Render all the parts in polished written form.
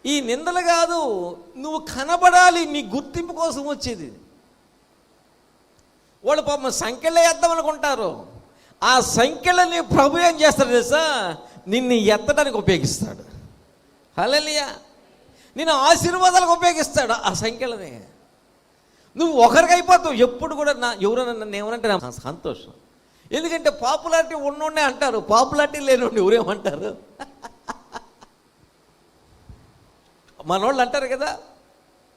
ఈ నిందలు కాదు, నువ్వు కనబడాలి, నీ గుర్తింపు కోసం వచ్చేది. వాళ్ళు పాపం సంఖ్యలో వేద్దాం అనుకుంటారు. ఆ సంఖ్యలని ప్రభు ఏం చేస్తాడు తెలుసా? నిన్ను ఎత్తడానికి ఉపయోగిస్తాడు. హల్లెలూయా. నిన్ను ఆశీర్వాదాలకు ఉపయోగిస్తాడు ఆ సంఖ్యలని. నువ్వు ఒకరికి అయిపోతావు. ఎప్పుడు కూడా ఎవరైనా నన్ను ఏమనంటే నా సంతోషం. ఎందుకంటే పాపులారిటీ ఉన్నోడే అంటారు, పాపులారిటీ లేనుండి ఎవరేమంటారు? మనోళ్ళు అంటారు కదా,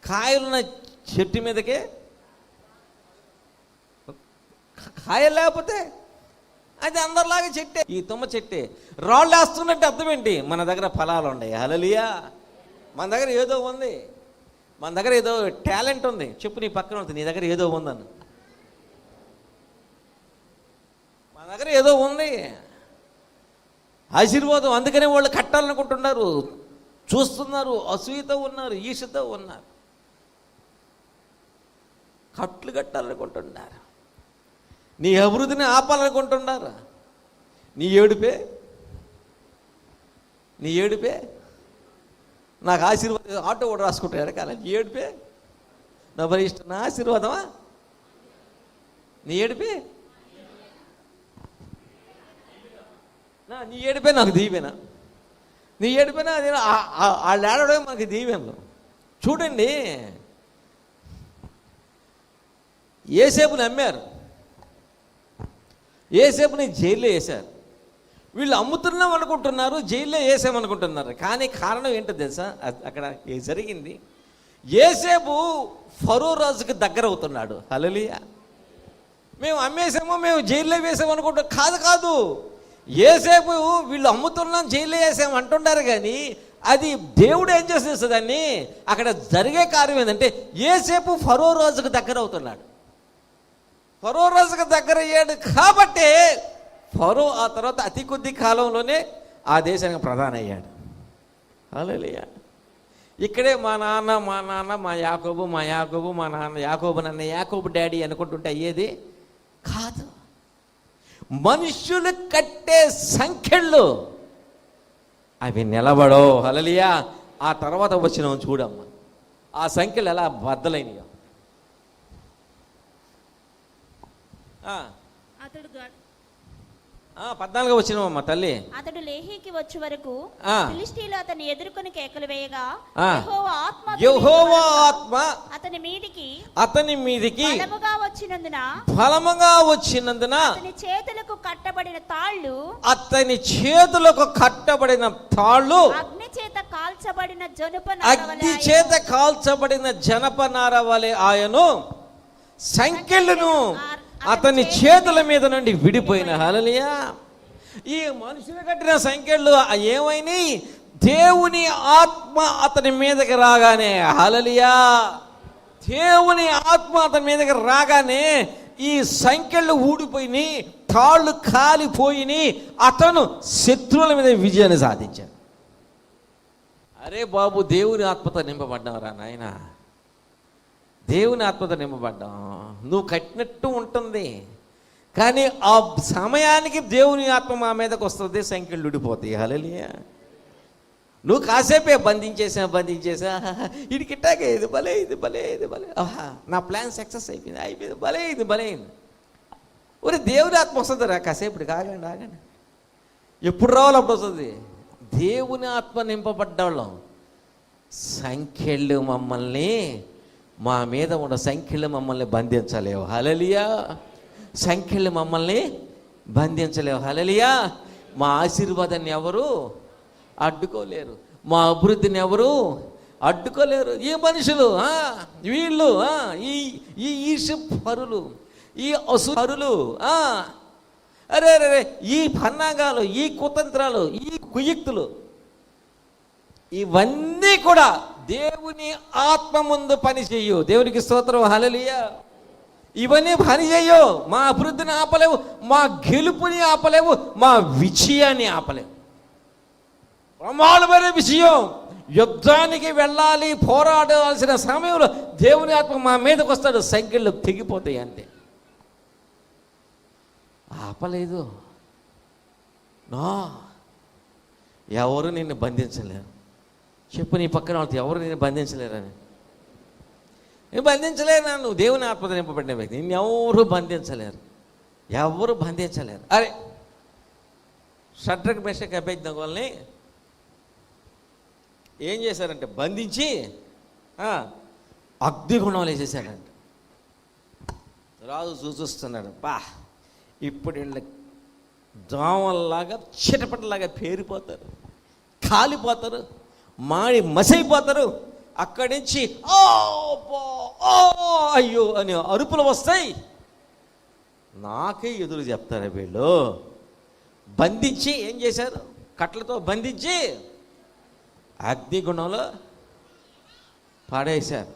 కాయలున్న చెట్టు మీదకే కాయలు లేకపోతే అది అందరిలాగా చెట్టే, ఈ తుమ్మ చెట్టే. రాళ్ళు వేస్తున్నట్టు అర్థం ఏంటి? మన దగ్గర ఫలాలు ఉన్నాయి. హల్లెలూయా. మన దగ్గర ఏదో ఉంది, మన దగ్గర ఏదో టాలెంట్ ఉంది. చెప్పు నీ పక్కన ఉంది, నీ దగ్గర ఏదో ఉందని. మన దగ్గర ఏదో ఉంది, ఆశీర్వాదం. అందుకనే వాళ్ళు కట్టాలనుకుంటున్నారు, చూస్తున్నారు, అసూయతో ఉన్నారు, ఈర్ష్యతో ఉన్నారు, కట్లు కట్టాలనుకుంటున్నారు, నీ అభివృద్ధిని ఆపాలనుకుంటున్నారు. నీ ఏడుపే నాకు ఆశీర్వాదం. ఆటో కూడా రాసుకుంటాడు కానీ నీ ఏడుపే నా మరి ఇష్టం, నా ఆశీర్వాదమా? నీ ఏడుపే నాకు దీవెన. నీ ఏడిపోయినా అది వాళ్ళు ఆడడం మనకి దీవెనలు. చూడండి, యేసేపుని అమ్మారు, యేసేపుని జైల్లో వేశారు. వీళ్ళు అమ్ముతున్నాం అనుకుంటున్నారు, జైల్లో వేసామనుకుంటున్నారు. కానీ కారణం ఏంటో తెలుసా? అక్కడ జరిగింది, యేసేపు ఫరో రాజుకి దగ్గర అవుతున్నాడు. హల్లెలూయా. మేము అమ్మేసాము, మేము జైల్లో వేసాము అనుకుంటాం. కాదు, యేసేపు వీళ్ళు అమ్ముతున్నాం, జైల్లో వేసాము అంటున్నారు. కానీ అది దేవుడు ఏం చేస్తుంది దాన్ని? అక్కడ జరిగే కార్యం ఏంటంటే, యేసేపు ఫరో రాజుకు దగ్గర అవుతున్నాడు. ఫరో రాజుకు దగ్గర అయ్యాడు కాబట్టి ఫరో ఆ తర్వాత అతి కొద్ది కాలంలోనే ఆ దేశానికి ప్రధాని అయ్యాడు. హల్లెలూయా. ఇక్కడే మా నాన్న మా యాకోబు మా నాన్న యాకోబు, నన్ను యాకోబు డాడీ అనుకుంటుంటే అయ్యేది కాదు. మనుష్యులు కట్టే సంఖ్యలు అవి నిలబడో. హల్లెలూయా. ఆ తర్వాత వచ్చిన చూడమ్మా, ఆ సంఖ్యలు ఎలా బద్దలైనయో. అతడు 14 వచ్చినమ్మా తల్లి. అతడు లేహీకి వచ్చే వరకు ఫిలిష్తీయులు అతన్ని ఎదుర్కొని కేకలు వేయగా యెహోవా ఆత్మ అతని మీదికి బలముగా వచ్చినందున అతని చేతులకు కట్టబడిన తాళ్ళు అగ్ని చేత కాల్చబడిన జనపనార వలె ఆయను సంఖ్యలను అతని చేతుల మీద నుండి విడిపోయిన. హల్లెలూయా. ఈ మనుషులు కట్టిన సంఖ్యలు ఏమైనాయి? దేవుని ఆత్మ అతని మీదకి రాగానే, హల్లెలూయా, దేవుని ఆత్మ అతని మీదకి రాగానే ఈ సంఖ్యలు ఊడిపోయినాయి, తాళ్ళు కాలిపోయినాయి. అతను శత్రువుల మీద విజయాన్ని సాధించాడు. అరే బాబు, దేవుని ఆత్మతో నింపబడ్డావురా నాయన, దేవుని ఆత్మతో నింపబడ్డాం. నువ్వు కట్టినట్టు ఉంటుంది, కానీ ఆ సమయానికి దేవుని ఆత్మ మా మీదకి వస్తుంది, సంఖ్యలు ఉడిపోతాయి. హల్లెలూయా. నువ్వు కాసేపే బంధించేసా ఇడికిట్టాకే ఇది భలే నా ప్లాన్ సక్సెస్ అయిపోయింది భలే అయింది. ఒరే, దేవుని ఆత్మ వస్తుంది రా, కాసేపు ఆగండి. ఎప్పుడు రావాలి అప్పుడు వస్తుంది. దేవుని ఆత్మ నింపబడ్డాళ్ళం. సంఖ్యలు మా మీద ఉన్న సంఖ్యలు మమ్మల్ని బంధించలేవు. హల్లెలూయా. సంఖ్యలు మమ్మల్ని బంధించలేవు. హల్లెలూయా. మా ఆశీర్వాదాన్ని ఎవరు అడ్డుకోలేరు, మా అభివృద్ధిని ఎవరు అడ్డుకోలేరు. ఈ మనుషులు, వీళ్ళు, ఈ ఈర్ష్యపరులు, ఈ అసూరులు, అరే ఈ పన్నాగాలు, ఈ కుతంత్రాలు, ఈ కుయుక్తులు, ఇవన్నీ కూడా దేవుని ఆత్మ ముందు పని చెయ్యు. దేవునికి స్తోత్రం. హల్లెలూయా. ఇవన్నీ పని చెయ్యు. మా అభివృద్ధిని ఆపలేవు, మా గెలుపుని ఆపలేవు, మా విజయాన్ని ఆపలేవు. ప్రమాదమైన విజయం. యుద్ధానికి వెళ్ళాలి, పోరాడాల్సిన సమయంలో దేవుని ఆత్మ మా మీదకి వస్తాడు, సంఖ్యలు తెగిపోతాయి అంతే. ఆపలేదు. ఎవరు నిన్ను బంధించలేరు. చెప్పు నీ పక్కన వాళ్ళతో ఎవరు నేను బంధించలేరని. నేను బంధించలేరు, నువ్వు దేవుని ఆత్మతో నింపబడిన వ్యక్తి, నిన్ను ఎవరు బంధించలేరు, ఎవరు బంధించలేరు. అరే షడ్రక్ మెషక్ అబేద్నెగోల్ని ఏం చేశారంటే బంధించి అగ్నిగుణాలు వేసేసాడంట. రాజు చూస్తున్నాడు, బా ఇప్పుడు వీళ్ళ దోమల్లాగా చిటపటలాగా పేరిపోతారు, కాలిపోతారు, మాడి మసైపోతారు. అక్కడి నుంచి ఓ అయ్యో అని అరుపులు వస్తాయి. నాకే ఎదురు చెప్తారు వీళ్ళు. బంధించి ఏం చేశారు, కట్లతో బంధించి అగ్నిగుణంలో పాడేశారు.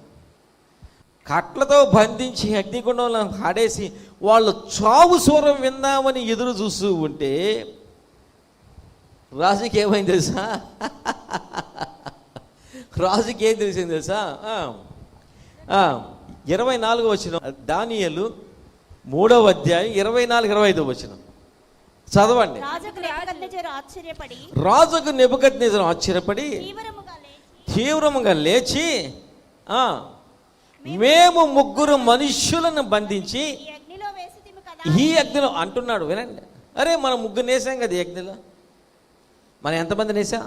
కట్లతో బంధించి అగ్నిగుండంలో పాడేసి వాళ్ళు చావు స్వరం విందామని ఎదురు చూస్తూ ఉంటే రాజుకి ఏమైంది తెలుసా? రాజుకి ఏం తెలిసింది తెలుసా? 24వ వచనం, దానియేలు 3వ అధ్యాయం 24-25 వచనం చదవండి. రాజుకు నెబుకద్నెజరు ఆశ్చర్యపడి తీవ్రముగా లేచి మేము 3 మనుష్యులను బంధించి ఈ అగ్నిలో అంటున్నాడు. వినండి, అరే మనం 3 వేసాం కదా ఈ అగ్నిలో, మనం ఎంతమందిని వేసాం?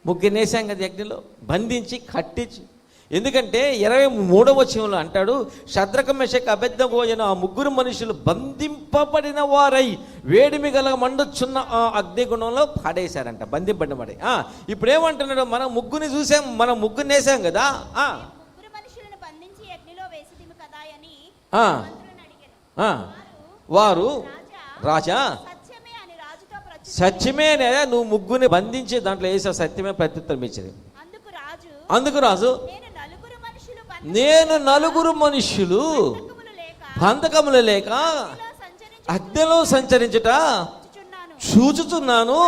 3 వేసాం కదా అగ్నిలో, బంధించి కట్టించి. ఎందుకంటే 23వ వచనంలో అంటాడు, షద్రక మెషక్ అబేద్నెగో అయిన ఆ 3 మనుషులు బంధింపబడిన వారై వేడిమి గల మండుచున్న ఆ అగ్నిగుణంలో పడేశారంట, బంధింపబడిన వాడై. ఇప్పుడు ఏమంటున్నాడు, మనం 3 చూసాం, మనం 3 వేసాం కదా, వారు రాజా సత్యమే లేదా నువ్వు 3 బంధించి దాంట్లో వేసా, సత్యమే ప్రత్యుత్తరం ఇచ్చింది. అందుకు రాజు, నేను 4 మనుష్యులు బంధకములు లేక అగ్నిలో సంచరించుట చూచుచున్నాను,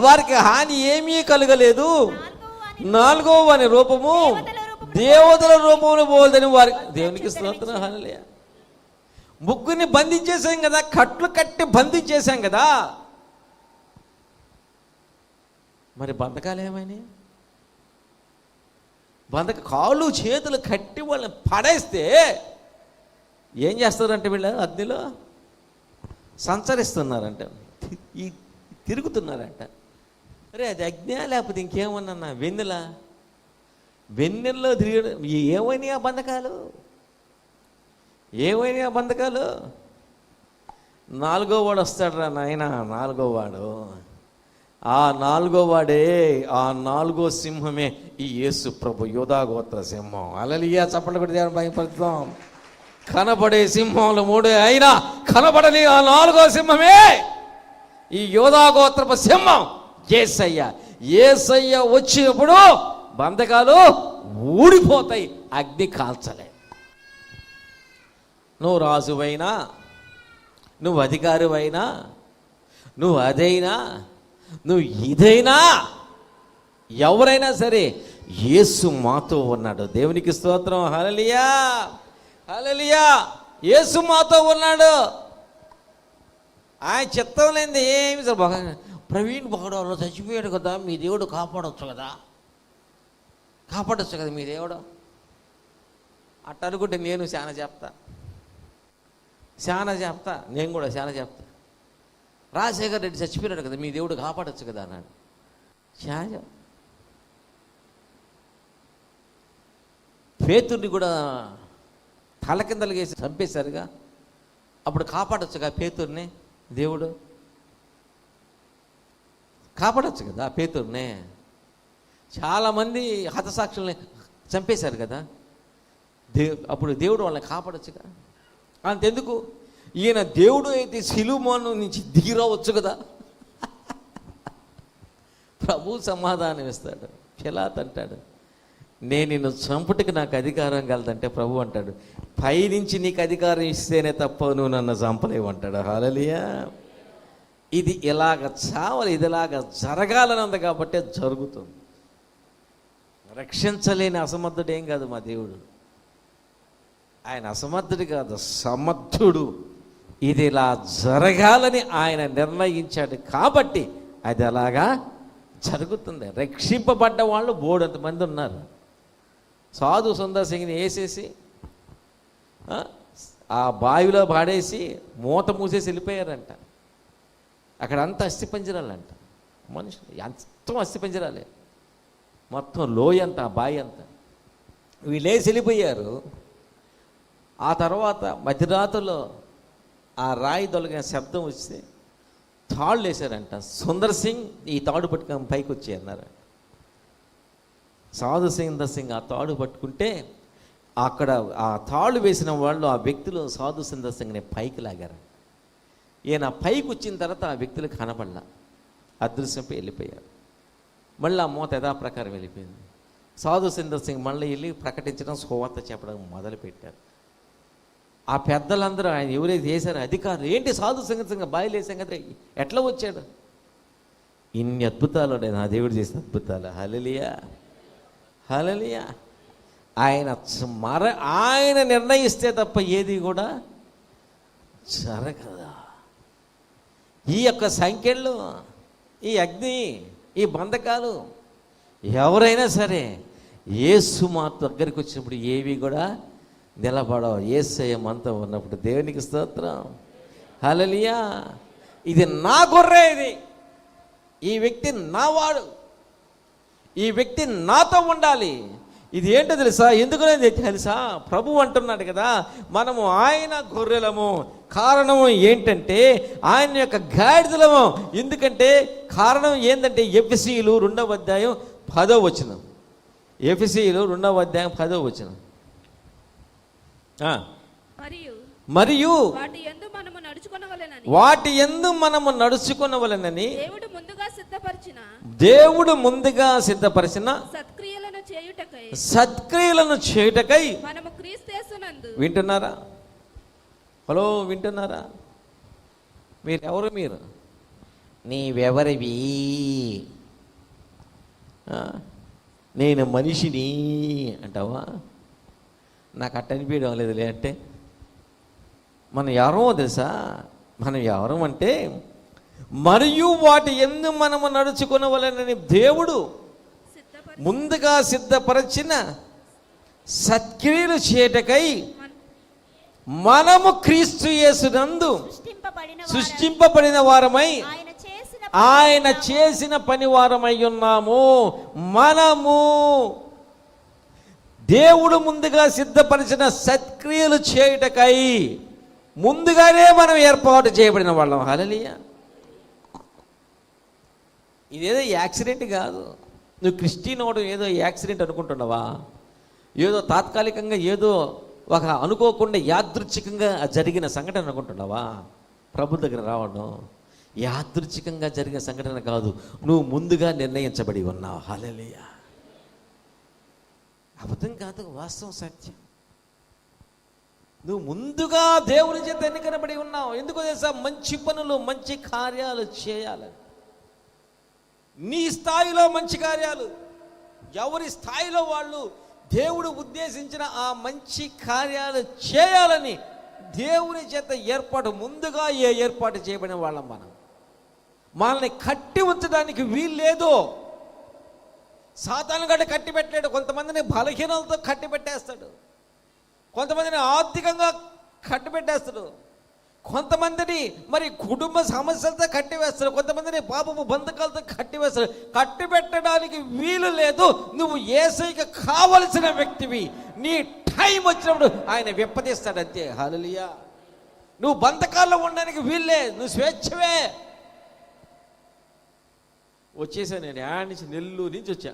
వారికి హాని ఏమీ కలగలేదు. 4వ వాని రూపము దేవతల రూపంలో పోదని వారికి. దేవునికి స్తోత్రం, హల్లెలూయా. 3 బంధించేసాం కదా, కట్లు కట్టి బంధించేసాం కదా, మరి బంధకాలు ఏమైనాయి? కాళ్ళు చేతులు కట్టి వాళ్ళని పడేస్తే ఏం చేస్తారంటే వీళ్ళు అగ్నిలో సంచరిస్తున్నారంట, తిరుగుతున్నారంట. అరే అది అగ్ని లేకపోతే ఇంకేమన్నా వెన్నెల? వెన్నెల్లో తిరిగి ఏమైనా ఆ బంధకాలు, ఏమైనా ఆ బంధకాలు? 4వ వాడు వస్తాడు రా నాయన, 4వ వాడు, ఆ 4వ వాడే, ఆ 4వ సింహమే ఈ యేసు ప్రభు, యోధా గోత్ర సింహం. హల్లెలూయా, చప్పట్లు కొట్టి దేవుని మహిమపరుద్దాం. కనబడే సింహంలో 3 అయినా కనబడని ఆ 4వ సింహమే ఈ యోధా గోత్రపు సింహం యేసయ్య. యేసయ్య వచ్చినప్పుడు బంధకాలు ఊడిపోతాయి, అగ్ని కాల్చలే. నువ్వు రాజువైనా, నువ్వు అధికారివైనా, నువ్వు అదైనా, నువ్వు ఇదైనా, ఎవరైనా సరే యేసు మాతో ఉన్నాడు. దేవునికి స్తోత్రం, హల్లెలూయా, హల్లెలూయా. యేసు మాతో ఉన్నాడు. ఆయన చిత్తం లేనిది ఏమి సార్. ప్రవీణ్ బాగడవలో చచ్చిపోయాడు కదా, మీ దేవుడు కాపాడవచ్చు కదా, కాపాడచ్చు కదా మీ దేవుడు. అట్ట అనుకుంటే నేను చాలా చెప్తా, నేను కూడా చాలా చెప్తా. రాజశేఖర్ రెడ్డి చచ్చిపోయాడు కదా, మీ దేవుడు కాపాడచ్చు కదా అన్నాడు. చాలా పేతుర్ని కూడా తల కిందలు వేసి చంపేశారుగా, అప్పుడు కాపాడచ్చుగా పేతుర్ని దేవుడు, కాపాడచ్చు కదా పేతుర్ని. చాలామంది హతసాక్షుల్ని చంపేశారు కదా, అప్పుడు దేవుడు వాళ్ళని కాపాడచ్చుగా. అంతెందుకు, ఈయన దేవుడు అయితే సిలువను నుంచి దిగిరావచ్చు కదా. ప్రభు సమాధానం ఇస్తాడు. పిలాతు అంటాడు, నేను నిన్ను చంపుటకి నాకు అధికారం కలదంటే ప్రభు అంటాడు, పైనుంచి నీకు అధికారం ఇస్తేనే తప్ప నువ్వు నన్ను చంపలేవు అంటాడు. హల్లెలూయా. ఇది ఇలాగ చావాలి, ఇది ఇలాగ జరగాలని ఉంది కాబట్టి జరుగుతుంది. రక్షించలేని అసమర్థుడు ఏం కాదు మా దేవుడు. ఆయన అసమర్థుడు కాదు, సమర్థుడు. ఇది ఇలా జరగాలని ఆయన నిర్ణయించాడు కాబట్టి అది అలాగా జరుగుతుంది. రక్షింపబడ్డ వాళ్ళు బోడంత మంది ఉన్నారు. సాధు సుందర్ సింగ్ని వేసేసి ఆ బావిలో పాడేసి మూత మూసేసి వెళ్ళిపోయారంట. అక్కడ అంతా అస్థిపంజరాలంట, మనుషులు మొత్తం అస్థిపంజరాలే, మొత్తం లోయ అంతా, ఆ బావి అంతా. వీళ్ళేసి వెళ్ళిపోయారు. ఆ తర్వాత మధ్యరాత్రిలో ఆ రాయి దొలగిన శబ్దం వస్తే తాళ్ళు వేశారంట. సుందర్ సింగ్ ఈ తాడు పట్టుకొని పైకి వచ్చి అన్నారు. సాధు సుందర్ సింగ్ ఆ తాడు పట్టుకుంటే అక్కడ ఆ తాళ్ళు వేసిన వాళ్ళు, ఆ వ్యక్తులు సాధు సుందర్ సింగ్ని పైకి లాగారు. ఈయన పైకి వచ్చిన తర్వాత ఆ వ్యక్తులు కనపడలా, అదృశ్యంపై వెళ్ళిపోయారు. మళ్ళీ ఆ మూత యథాప్రకారం వెళ్ళిపోయింది. సాధు సుందర్ సింగ్ మళ్ళీ వెళ్ళి ప్రకటించడం, సువార్త చెప్పడం మొదలుపెట్టారు. ఆ పెద్దలందరూ ఆయన ఎవరైతే చేశారో అధికారులు, ఏంటి సాధు సుందర్ సింగ్ బాయిలు వేసాం కదా, ఎట్లా వచ్చాడు? ఇన్ని అద్భుతాలు ఉన్నాయి నా దేవుడు చేసిన అద్భుతాలు. హల్లెలూయా, హల్లెలూయా. ఆయన నిర్ణయిస్తే తప్ప ఏది కూడా జరగదా. ఈ యొక్క సంఖ్యలు, ఈ అగ్ని, ఈ బంధకాలు ఎవరైనా సరే యేసు మా దగ్గరికి వచ్చినప్పుడు ఏవి కూడా నిలబడవు. యేసయ్య మనతో ఉన్నప్పుడు. దేవునికి స్తోత్రం, హల్లెలూయా. ఇది నా గొర్రె, ఇది ఈ వ్యక్తి నావాడు, ఈ వ్యక్తి నాతో ఉండాలి. ఇది ఏంటో తెలుసా? ఎందుకనేది తెలుసా? ప్రభు అంటున్నాడు కదా, మనము ఆయన గొర్రెలము. కారణము ఏంటంటే ఆయన యొక్క గాడిదలము. ఎందుకంటే కారణం ఏంటంటే ఎఫెసీయులు 2వ అధ్యాయం 10వ వచనం. ఎఫెసీయులు 2వ అధ్యాయం 10వ వచనం. మరియు వాటి యందు మనము నడుచుకొనవలెనని దేవుడు ముందుగా సిద్ధపరిచిన సత్క్రియలను చేయుటకై వింటున్నారా? హలో, వింటున్నారా? మీరెవరు? మీరు నీవెవరివి? నేను మనిషిని అంటావా? నాకు అట్ట అనిపించడం లేదులే. అంటే మనం ఎవరో తెలుసా? మనం ఎవరం అంటే, మరియు వాటి యందు మనము నడుచుకొనవలెనని దేవుడు ముందుగా సిద్ధపరచిన సత్క్రియలు చేయటకై మనము క్రీస్తు యేసునందు సృష్టింపబడిన వారమై ఆయన చేసిన పని వారమై ఉన్నాము. మనము దేవుడు ముందుగా సిద్ధపరిచిన సత్క్రియలు చేయుటకై ముందుగానే మనం ఏర్పాటు చేయబడిన వాళ్ళం. హల్లెలూయా. ఇదేదో యాక్సిడెంట్ కాదు. నువ్వు క్రిస్టియన్ అవడం ఏదో యాక్సిడెంట్ అనుకుంటున్నావా? ఏదో తాత్కాలికంగా, ఏదో ఒక అనుకోకుండా యాదృచ్ఛికంగా జరిగిన సంఘటన అనుకుంటున్నావా? ప్రభు దగ్గర రావడం యాదృచ్ఛికంగా జరిగిన సంఘటన కాదు. నువ్వు ముందుగా నిర్ణయించబడి ఉన్నావు. హల్లెలూయా. అబద్ధం కాదు, వాస్తవం, సత్యం. నువ్వు ముందుగా దేవుని చేత ఎన్నికనబడి ఉన్నావు. ఎందుకో తెలుసా? మంచి పనులు, మంచి కార్యాలు చేయాలని. నీ స్థాయిలో మంచి కార్యాలు, ఎవరి స్థాయిలో వాళ్ళు దేవుడు ఉద్దేశించిన ఆ మంచి కార్యాలు చేయాలని దేవుని చేత ముందుగా ఏర్పాటు చేయబడిన వాళ్ళం. మనల్ని కట్టి ఉంచడానికి వీలు లేదు. సాతాను గడ్డ కట్టి పెట్టలేడు. కొంతమందిని బలహీనలతో కట్టి పెట్టేస్తాడు, కొంతమందిని ఆర్థికంగా కట్టి పెట్టేస్తాడు, కొంతమందిని మరి కుటుంబ సమస్యలతో కట్టివేస్తాడు, కొంతమందిని పాపపు బంధకాలతో కట్టివేస్తాడు. కట్టి పెట్టడానికి వీలు లేదు. నువ్వు యేసయ్యకి కావలసిన వ్యక్తివి. నీ టైం వచ్చినప్పుడు ఆయన విప్పదీస్తాడు, అంతే. హల్లెలూయా. నువ్వు బంధకాల్లో ఉండడానికి వీల్లే, నువ్వు స్వేచ్ఛవే. వచ్చేసా నేను యాడ్ నుంచి, నెల్లూరు నుంచి వచ్చా.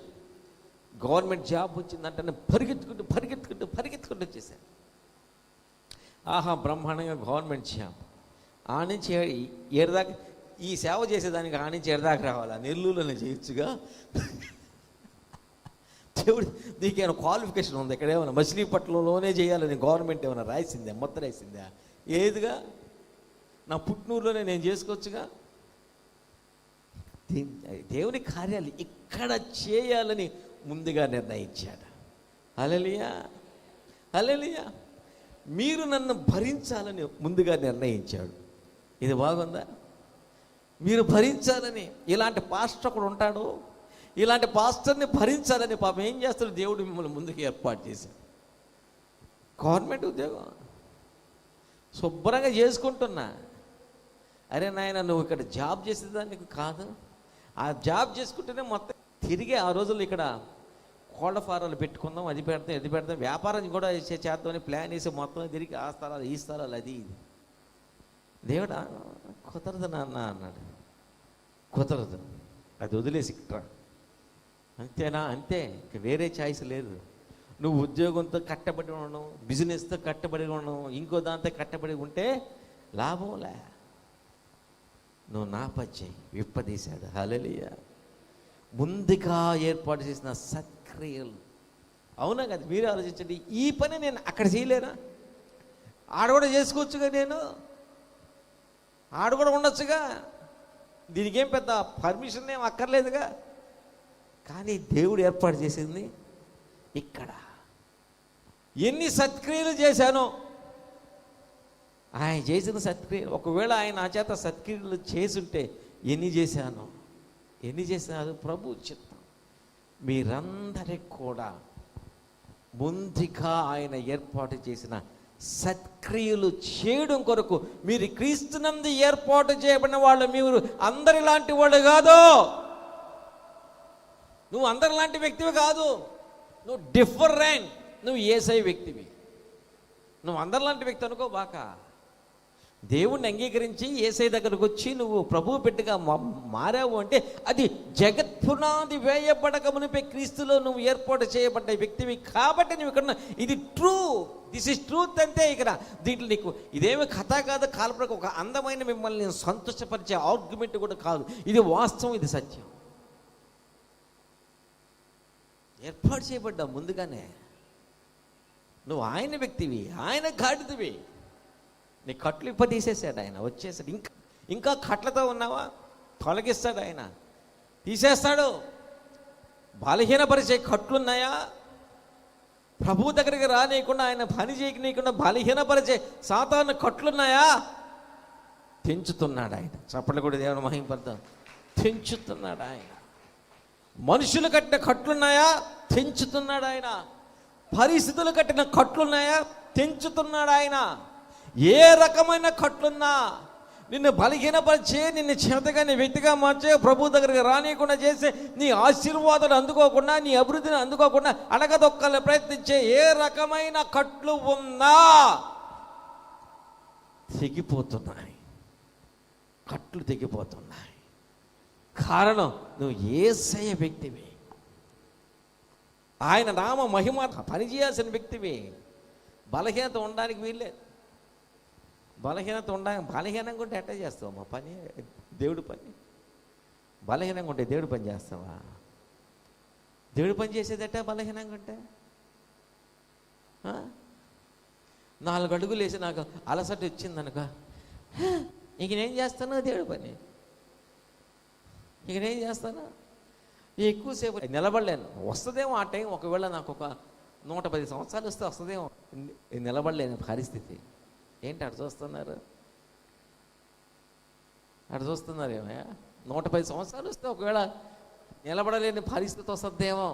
గవర్నమెంట్ జాబ్ వచ్చిందంటే పరిగెత్తుకుంటూ వచ్చేసాను. ఆహా, బ్రహ్మాండంగా గవర్నమెంట్ జాబ్. ఆ నుంచి ఏడదాకా ఈ సేవ చేసేదానికి ఆ నుంచి ఏడదాకా రావాలా? నెల్లూరులోనే చేయొచ్చుగా. దేవుడు నీకేమైనా క్వాలిఫికేషన్ ఉంది? ఇక్కడ ఏమైనా మచిలీపట్నంలోనే చేయాలని గవర్నమెంట్ ఏమైనా రాసిందా? మొత్తం రాసిందా? ఏదిగా నా పుట్టినూరులోనే నేను చేసుకోవచ్చుగా. దేవుని కార్యాలు ఇక్కడ చేయాలని ముందుగా నిర్ణయించాడు. హల్లెలూయా, హల్లెలూయా. మీరు నన్ను భరించాలని ముందుగా నిర్ణయించాడు. ఇది బాగుందా? మీరు భరించాలని. ఇలాంటి పాస్టర్ ఒకడు ఉంటాడు, ఇలాంటి పాస్టర్ని భరించాలని పాపం ఏం చేస్తాడు, దేవుడు మిమ్మల్ని ముందుకు ఏర్పాటు చేశాడు. గవర్నమెంట్ ఉద్యోగం శుభ్రంగా చేసుకుంటున్నా. అరే నాయన, నువ్వు ఇక్కడ జాబ్ చేసేదానికి కాదు, ఆ జాబ్ చేసుకుంటేనే మొత్తం తిరిగి ఆ రోజుల్లో ఇక్కడ కోళ్ళ ఫారాలు పెట్టుకుందాం, అది పెడతాం ఇది పెడతాం, వ్యాపారం కూడా చేద్దామని ప్లాన్ వేసి మొత్తం తిరిగి ఆ స్థలాలు ఈ స్థలాలు అది ఇది. దేవుడా కుదరదు నాన్న అన్నాడు. కుదరదు, అది వదిలేసి ఇక్కడ అంతేనా, అంతే, ఇంక వేరే ఛాయిస్ లేదు. నువ్వు ఉద్యోగంతో కట్టబడి ఉండడం, బిజినెస్తో కట్టబడి ఉండడం, ఇంకో దాంతో కట్టబడి ఉంటే లాభంలే. నువ్వు నా పచ్చి విప్పదీశాడు. హల్లెలూయా. ముందుగా ఏర్పాటు చేసిన సత్క్రియలు. అవునా కదా, మీరు ఆలోచించండి. ఈ పని నేను అక్కడ చేయలేనా? ఆడ కూడా చేసుకోవచ్చుగా, నేను ఆడ కూడా ఉండొచ్చుగా, దీనికి ఏం పెద్ద పర్మిషన్ ఏం అక్కర్లేదుగా. కానీ దేవుడు ఏర్పాటు చేసింది ఇక్కడ. ఎన్ని సత్క్రియలు చేశానో, ఆయన చేసిన సత్క్రియలు, ఒకవేళ ఆయన నా చేత సత్క్రియలు చేసుంటే ఎన్ని చేశానో, ఎన్ని చేశాను ప్రభు చిత్తం. మీరందరికీ కూడా ముందుగా ఆయన ఏర్పాటు చేసిన సత్క్రియలు చేయడం కొరకు మీరు క్రీస్తునందు ఏర్పాటు చేయబడిన వాళ్ళు. మీరు అందరిలాంటి వాళ్ళు కాదు, నువ్వు అందరిలాంటి వ్యక్తివి కాదు, నువ్వు డిఫరెంట్, నువ్వు యేసయ్య వ్యక్తివి. నువ్వు అందరిలాంటి వ్యక్తి అనుకో బాక. దేవుణ్ణి అంగీకరించి యేసయ్య దగ్గరకు వచ్చి నువ్వు ప్రభువు బిడ్డగా మారావు అంటే అది జగత్పునాది వేయబడక మునిపే క్రీస్తులో నువ్వు ఏర్పాటు చేయబడ్డ వ్యక్తివి కాబట్టి నువ్వు ఇక్కడ. ఇది ట్రూ, దిస్ ఇస్ ట్రూత్ అంతే. ఇక్కడ దీంట్లో నీకు ఇదేమి కథ కాదు, కాల్పడక ఒక అందమైన మిమ్మల్ని సంతోషపరిచే ఆర్గ్యుమెంట్ కూడా కాదు. ఇది వాస్తవం, ఇది సత్యం. ఏర్పాటు చేయబడ్డా ముందుగానే. నువ్వు ఆయన వ్యక్తివి, ఆయన గాడిదివి. నీ కట్లు ఇప్పదీసేసాడు ఆయన, వచ్చేసాడు. ఇంకా కట్లతో ఉన్నావా, తొలగిస్తాడు ఆయన, తీసేస్తాడు. బలహీనపరిచే కట్లున్నాయా, ప్రభు దగ్గరికి రానియకుండా, ఆయన పని చేయనీయకుండా బలహీనపరిచే సాతాను కట్లున్నాయా, తెంచుతున్నాడు ఆయన. చప్పట్లు కూడా దేవుని మహిమపడతాం. తెంచుతున్నాడు ఆయన. మనుషులు కట్టిన కట్లున్నాయా, తెంచుతున్నాడు ఆయన. పరిస్థితులు కట్టిన కట్లున్నాయా, తెంచుతున్నాడు ఆయన. ఏ రకమైన కట్లున్నా, నిన్ను బలహీనపరిచే, నిన్ను చేతగాని వ్యక్తిగా మార్చే, ప్రభు దగ్గరికి రానియకుండా చేసే, నీ ఆశీర్వాదాలు అందుకోకుండా, నీ అభివృద్ధిని అందుకోకుండా అడగదొక్కలు ప్రయత్నించే ఏ రకమైన కట్లు ఉన్నా తెగిపోతున్నాయి. కట్లు తెగిపోతున్నాయి. కారణం నువ్వు యేసయ్య వ్యక్తివి, ఆయన నామ మహిమ పనిచేయాల్సిన వ్యక్తివి. బలహీనత ఉండడానికి వీల్లేదు. బలహీనంగా ఉంటే ఎట్లా చేస్తావు మా పని, దేవుడి పని? బలహీనంగా ఉంటే దేవుడి పని చేస్తావా? దేవుడి పని చేసేదట బలహీనంగా ఉంటే? 4 అడుగులు వేసి నాకు అలసట వచ్చిందనుకో, ఇక నేను చేస్తాను దేవుడి పని, ఇక నేను చేస్తాను. ఎక్కువసేపు నిలబడలేను. వస్తుందేమో ఆ టైం, ఒకవేళ నాకు ఒక 110 సంవత్సరాలు వస్తే వస్తుందేమో, నిలబడలేని పరిస్థితి. ఏంటి అటు చూస్తున్నారు, అటు చూస్తున్నారు ఏమయ్యా? 110 సంవత్సరాలు వస్తే ఒకవేళ నిలబడలేని పరిస్థితి వస్తుందేమో,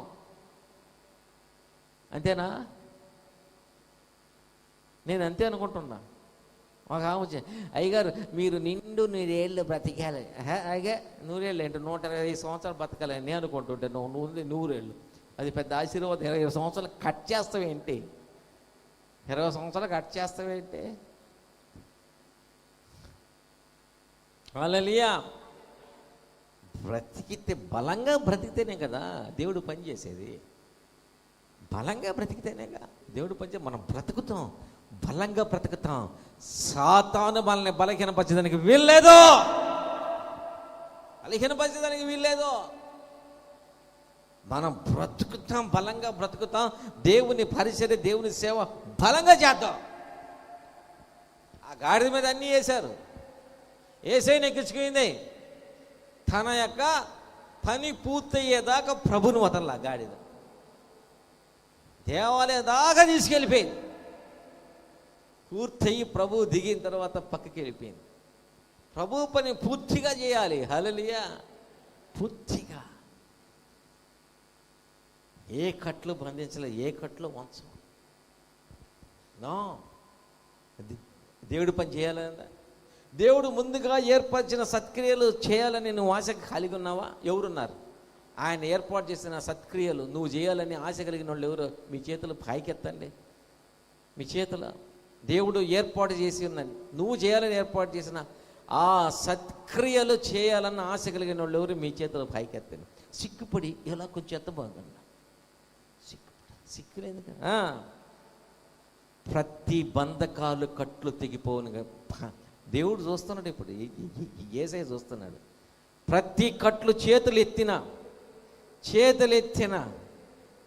అంతేనా? నేను అంతే అనుకుంటున్నా. ఒక ఆమె, అయ్యగారు మీరు నిండు 100 బ్రతికాలి. అయ్యా 100 ఏంటి, 120 సంవత్సరాలు బ్రతకాలి నేను అనుకుంటుంటే, నువ్వు 100 అది పెద్ద ఆశీర్వాదం. 20 సంవత్సరాలు కట్ చేస్తావేంటి? 20 సంవత్సరాలు కట్ చేస్తావేంటి? హల్లెలూయా. బ్రతికితే, బలంగా బ్రతికితేనే కదా దేవుడు పని చేసేది. బలంగా బ్రతికితేనేగా దేవుడు పని మనం బ్రతుకుతాం, బలంగా బ్రతుకుతాం. సాతాను మనల్ని బలహీనపరచడానికి వీల్లేదు, బలహీనపరచడానికి వీల్లేదు. మనం బ్రతుకుతాం, బలంగా బ్రతుకుతాం. దేవుని పరిచర్య, దేవుని సేవ బలంగా చేద్దాం. ఆ గాడిద మీద అన్నీ వేశారు. యేసయ్యను ఎక్కించుకుంది. తన యొక్క పని పూర్తయ్యేదాకా ప్రభుని వదలలా గాడిద. దేవాలయం దాకా తీసుకెళ్ళిపోయింది. పూర్తయి ప్రభు దిగిన తర్వాత పక్కకి వెళ్ళిపోయింది. ప్రభు పని పూర్తిగా చేయాలి. హల్లెలూయా. పూర్తిగా ఏ కట్లు బంధించలే, ఏ కట్లు వంచం. నో, దేవుడు పని చేయాలన్నా, దేవుడు ముందుగా ఏర్పరిచిన సత్క్రియలు చేయాలని నువ్వు ఆశ కలిగి ఉన్నావా? ఎవరున్నారు? ఆయన ఏర్పాటు చేసిన సత్క్రియలు నువ్వు చేయాలని ఆశ కలిగిన వాళ్ళు ఎవరు? మీ చేతులు పైకెత్తండి. మీ చేతులు దేవుడు ఏర్పాటు చేసి ఉన్నది, నువ్వు చేయాలని ఏర్పాటు చేసిన ఆ సత్క్రియలు చేయాలన్న ఆశ కలిగిన వాళ్ళు ఎవరు? మీ చేతులు పైకెత్తండి. సిగ్గుపడి ఇలా కొంచెం ఎత్తబాగన్నా, సిగ్గులేదు. ప్రతి బంధకాలు కట్లు తెగిపోనుగా దేవుడు చూస్తున్నాడు. ఇప్పుడు యేసయ్య చూస్తున్నాడు. ప్రతి కట్లు చేతులు ఎత్తిన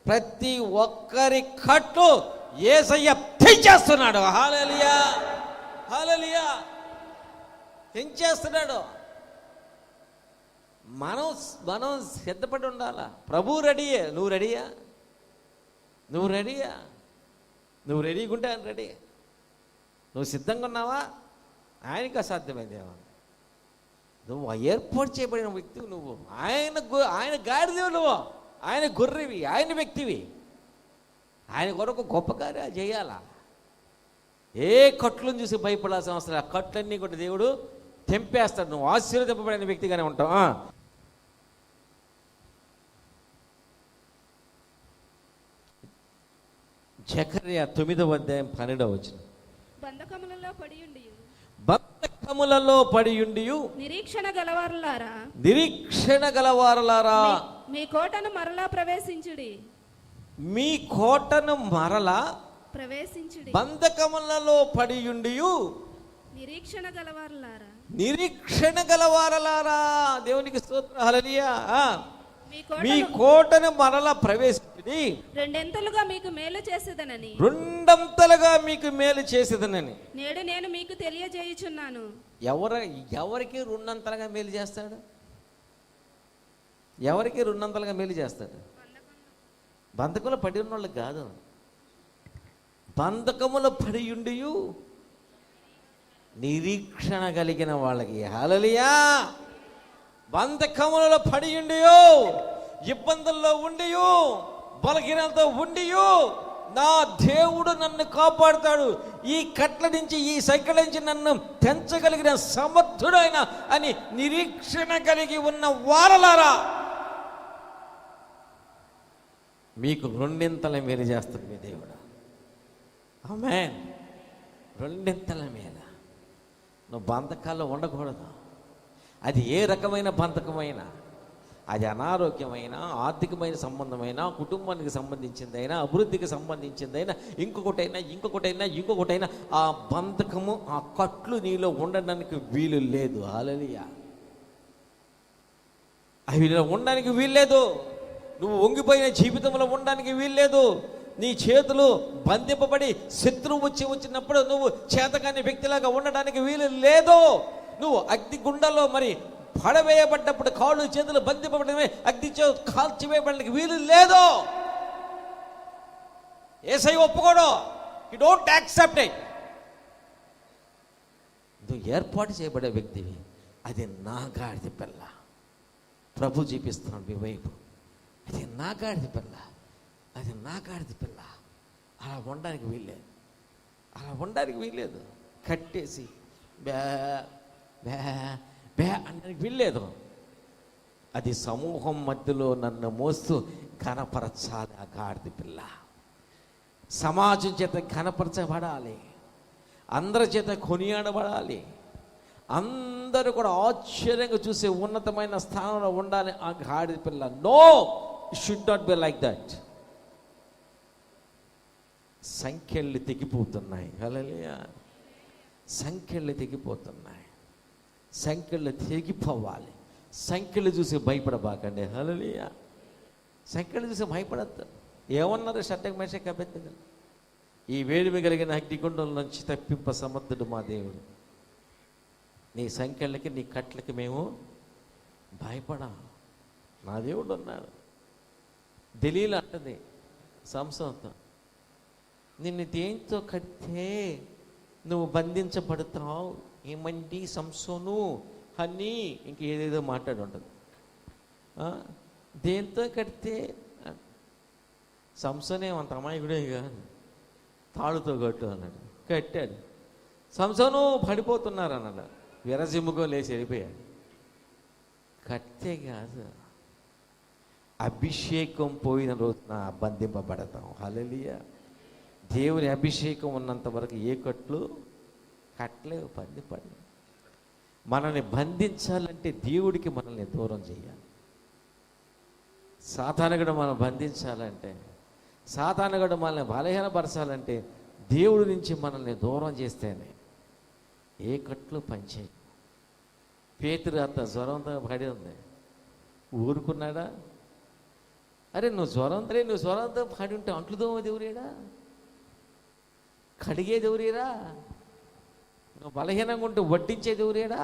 ప్రతి ఒక్కరి కట్లు యేసయ్య తెంచేస్తున్నాడు. హల్లెలూయా, హల్లెలూయా, తెంచేస్తున్నాడు. మనం సిద్ధపడి ఉండాలా. ప్రభు రెడీయే. నువ్వు రెడీయా? నువ్వు రెడీగా ఉంటే ఆయన రెడీ. నువ్వు సిద్ధంగా ఉన్నావా? ఆయనకి అసాధ్యమైందేమో. నువ్వు ఏర్పాటు చేయబడిన వ్యక్తివి. నువ్వు ఆయన గాడిదవి, నువ్వు ఆయన గొర్రెవి, ఆయన వ్యక్తివి. ఆయన కొరకు గొప్ప కార్యాలు చేయాలా. ఏ కట్లను చూసి భయపడాల్సిన అవసరం. ఆ కట్లన్నీ కూడా దేవుడు తెంపేస్తాడు. నువ్వు ఆశీర్వదింపబడిన వ్యక్తిగానే ఉంటావు. జకర్యా 9:12 బంధకములలో పడియుండి నిరీక్షణ గలవారలారా మీ కోటను మరలా ప్రవేశించుడి. మీ కోటను మరలా ప్రవేశించుడి. బంధకములలో పడియుండి నిరీక్షణ గలవారలారా దేవునికి స్తోత్రం. హల్లెలూయా. మీ కోటను మరలా ప్రవేశించుడి. రెండంతలుగా మీకు మేలు చేసేదనని నేడు నేను మీకు తెలియజేయుచున్నాను. ఎవరికి రెండంతలుగా మేలు చేస్తాడు? ఎవరికి రెండంతలుగా మేలు చేస్తాడు? బంధకములు పడి ఉన్న వాళ్ళకి కాదు, బంధకములు పడి ఉండి నిరీక్షణ కలిగిన వాళ్ళకి. హల్లెలూయా. బంధకములలో పడి ఉండి, ఇబ్బందుల్లో ఉండి, బలహీనతతో ఉండి, నా దేవుడు నన్ను కాపాడుతాడు, ఈ కట్ల నుంచి, ఈ సైకిల్ నుంచి నన్ను తెంచగలిగిన సమర్థుడైన అని నిరీక్షణ కలిగి ఉన్న వారలారా, మీకు రెండింతల మేలు చేస్తాడు మీ దేవుడు. ఆమేన్. రెండింతల మేలు. నువ్వు బంధకాల్లో ఉండకూడదు. అది ఏ రకమైన బంధకమైనా, అది అనారోగ్యమైన, ఆర్థికమైన సంబంధమైనా, కుటుంబానికి సంబంధించిందైనా, అభివృద్ధికి సంబంధించిందైనా, ఇంకొకటైనా ఆ బంధకము, ఆ కట్లు నీలో ఉండడానికి వీలు లేదు. హల్లెలూయా. అవి నీలో ఉండడానికి వీల్లేదు. నువ్వు వంగిపోయిన జీవితంలో ఉండడానికి వీల్లేదు. నీ చేతులు బంధింపబడి శత్రువు వచ్చినప్పుడు నువ్వు చేతకాని వ్యక్తిలాగా ఉండడానికి వీలు లేదు. నువ్వు అగ్నిగుండంలో మరి పడవేయబడ్డప్పుడు కాళ్ళు చేతులు బంధింపబడమే, అగ్ని కాల్చివేయబడడానికి వీలు లేదు. యేసయ్య ఒప్పుకోడు. You don't accept it. నువ్వు ఏర్పాటు చేయబడే వ్యక్తివి. అది నా గాడిద పిల్ల. ప్రభు చూపిస్తున్నాడు మీ వైపు. అది నా గాడిద పిల్ల, అది నా గాడిద పిల్ల. అలా ఉండడానికి వీల్లేదు. కట్టేసి బ్యా బ్యా బ్యా అనడానికి వీల్లేదు. అది సమూహం మధ్యలో నన్ను మోస్తూ కనపరచాలి. ఆ గాడిద పిల్ల సమాజం చేత కనపరచబడాలి, అందరి చేత కొనియాడబడాలి, అందరూ కూడా ఆశ్చర్యంగా చూసే ఉన్నతమైన స్థానంలో ఉండాలి ఆ గాడిద పిల్ల. No, it should not be like that. సంఖ్యలు తెగిపోతున్నాయి. హల్లెలూయా. సంఖ్యలు తెగిపోతున్నాయి. సంఖ్యలు తెగిపోవాలి. సంఖ్యలు చూసి భయపడబాకండి. హల్లెలూయా. సంఖ్యలు చూసి భయపడద్దు. ఏమన్నారు షడ్డక మేషక అబేద్నెగోలు? ఈ వేడిమి కలిగిన అగ్నిగుండం నుంచి తప్పింప సమర్థుడు మా దేవుడు. నీ సంఖ్యలకి, నీ కట్లకి మేము భయపడా. నా దేవుడు ఉన్నాడు. దెలీలా అంటది సంసోన్తో, నిన్ను దేంతో కడితే నువ్వు బంధించబడతావు? ఏమండి సంసోను అని ఇంక ఏదేదో మాట్లాడి ఉంటుంది. దేంతో కడితే సంసోనే అంత అమాయకుడే కాదు, తాళుతో కట్టు అన్నాడు, కట్టాడు. సంసోను పడిపోతున్నారు అన్నాడు, విరజిమ్ముకో లేచి వెళ్ళిపోయాడు. కట్టే కాదు, అభిషేకం పోయిన రోజున బంధింపబడతాం. హల్లెలూయా. దేవుని అభిషేకం ఉన్నంత వరకు ఏ కట్లు కట్టలేవు, పడి మనల్ని బంధించాలంటే దేవుడికి మనల్ని దూరం చేయాలి. సాతానుగాడు మనం బంధించాలంటే, సాతానుగాడు మనల్ని బలహీనపరచాలంటే దేవుడి నుంచి మనల్ని దూరం చేస్తేనే ఏ కట్లు పనిచేయి. పేతురు అంత జ్వరంతో పడి ఉంది, ఊరుకున్నాడా? అరే నువ్వు జ్వరంతో పడి ఉంటే అంట్లు దోమ దేవురేడా, కడిగే దేవురేరా, నువ్వు బలహీనంగా ఉంటూ వడ్డించే దేవురేడా,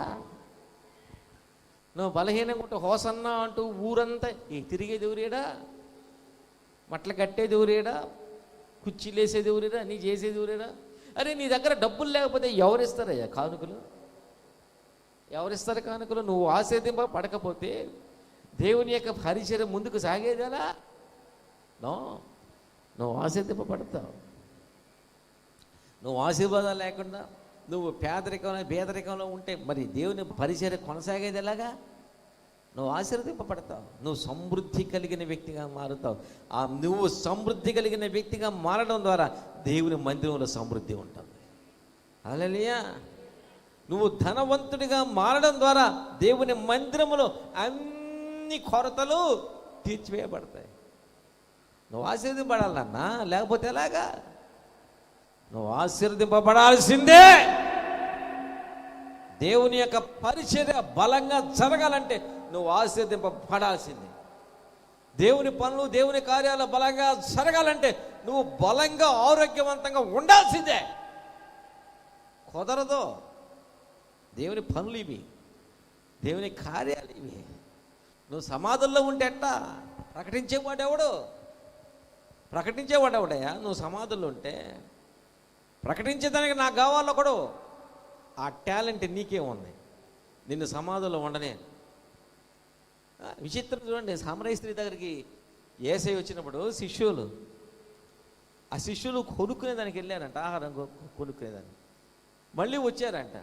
నువ్వు బలహీనంగా ఉంటూ హోసన్నా అంటూ ఊరంతా తిరిగే దేవురేడా, మట్ల కట్టే దేవురేడా, కుర్చీలేసే దేవురేడా, నీ చేసే దేవురేడా? అరే నీ దగ్గర డబ్బులు లేకపోతే ఎవరిస్తారయ్యా కానుకలు? ఎవరిస్తారు కానుకలు? నువ్వు ఆశీర్వదింప పడకపోతే దేవుని యొక్క పరిచయం ముందుకు సాగేదేలా? నువ్వు ఆశీర్వదింపబడతావు. నువ్వు ఆశీర్వాదాలు లేకుండా నువ్వు పేదరికంలో ఉంటే మరి దేవుని పరిచయం కొనసాగేది ఎలాగా? నువ్వు ఆశీర్వదింపబడతావు, నువ్వు సమృద్ధి కలిగిన వ్యక్తిగా మారుతావు. నువ్వు సమృద్ధి కలిగిన వ్యక్తిగా మారడం ద్వారా దేవుని మందిరంలో సమృద్ధి ఉంటుంది. హల్లెలూయా. నువ్వు ధనవంతుడిగా మారడం ద్వారా దేవుని మందిరములో అన్ని కొరతలు తీర్చివేయబడతాయి. నువ్వు ఆశీర్వదింపబడాలన్నా, లేకపోతే ఎలాగా? నువ్వు ఆశీర్వదింపబడాల్సిందే. దేవుని యొక్క పరిచర్య బలంగా జరగాలంటే నువ్వు ఆశీర్వదింపబడాల్సిందే. దేవుని పనులు, దేవుని కార్యాలు బలంగా జరగాలంటే నువ్వు బలంగా ఆరోగ్యవంతంగా ఉండాల్సిందే. కుదరదు. దేవుని పనులు ఇవి, దేవుని కార్యాలు ఇవి. నువ్వు సమాధుల్లో ఉంటే ఎట్టా? ప్రకటించేవాడు ఎవడయ్యా? నువ్వు సమాధుల్లో ఉంటే ప్రకటించేదానికి నాకు కావాలో కూడా ఆ టాలెంట్ నీకే ఉంది. నిన్ను సమాధుల్లో ఉండనే. విచిత్రం చూడండి, సామరయ స్త్రీ దగ్గరికి యేసయ్య వచ్చినప్పుడు ఆ శిష్యులు కొనుక్కునేదానికి వెళ్ళారంట, ఆహారం కొనుక్కునేదానికి. మళ్ళీ వచ్చారంట.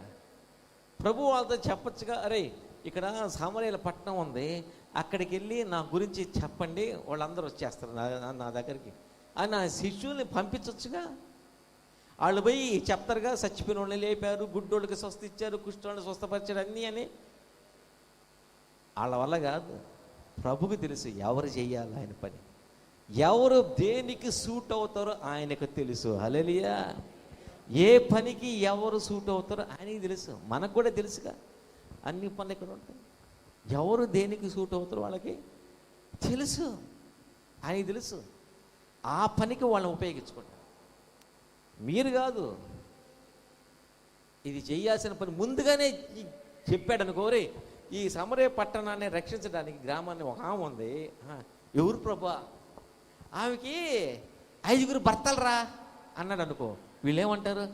ప్రభు వాళ్ళతో చెప్పచ్చుగా, అరే ఇక్కడ సామరియల పట్టణం ఉంది, అక్కడికి వెళ్ళి నా గురించి చెప్పండి, వాళ్ళందరూ వచ్చేస్తారు నా దగ్గరికి అని ఆ శిష్యుల్ని పంపించవచ్చుగా. వాళ్ళు పోయి చెప్తారుగా, చచ్చిపోయిన వాళ్ళని లేపారు, గుడ్డోళ్ళకి స్వస్థ ఇచ్చారు, కుష్ఠోళ్ళని స్వస్థపరిచారు అన్నీ అని. వాళ్ళ వల్ల కాదు. ప్రభుకి తెలుసు ఎవరు చేయాలి ఆయన పని, ఎవరు దేనికి సూట్ అవుతారో ఆయనకు తెలుసు. హల్లెలూయా. ఏ పనికి ఎవరు సూట్ అవుతారో ఆయనకి తెలుసు, మనకు కూడా తెలుసుగా. అన్ని పనులు ఇక్కడ ఉంటాయి, ఎవరు దేనికి సూట్ అవుతారో వాళ్ళకి తెలుసు, ఆయనకి తెలుసు. ఆ పనికి వాళ్ళని ఉపయోగించుకుంటారు. మీరు కాదు, ఇది చేయాల్సిన పని ముందుగానే చెప్పాడు అనుకోరే. ఈ సమరయ పట్టణాన్ని రక్షించడానికి గ్రామాన్ని ఒక ఆమె ఉంది. ఎవరు ప్రభా? ఆమెకి 5 భర్తలు రా అన్నాడు అనుకో. వీళ్ళేమంటారు?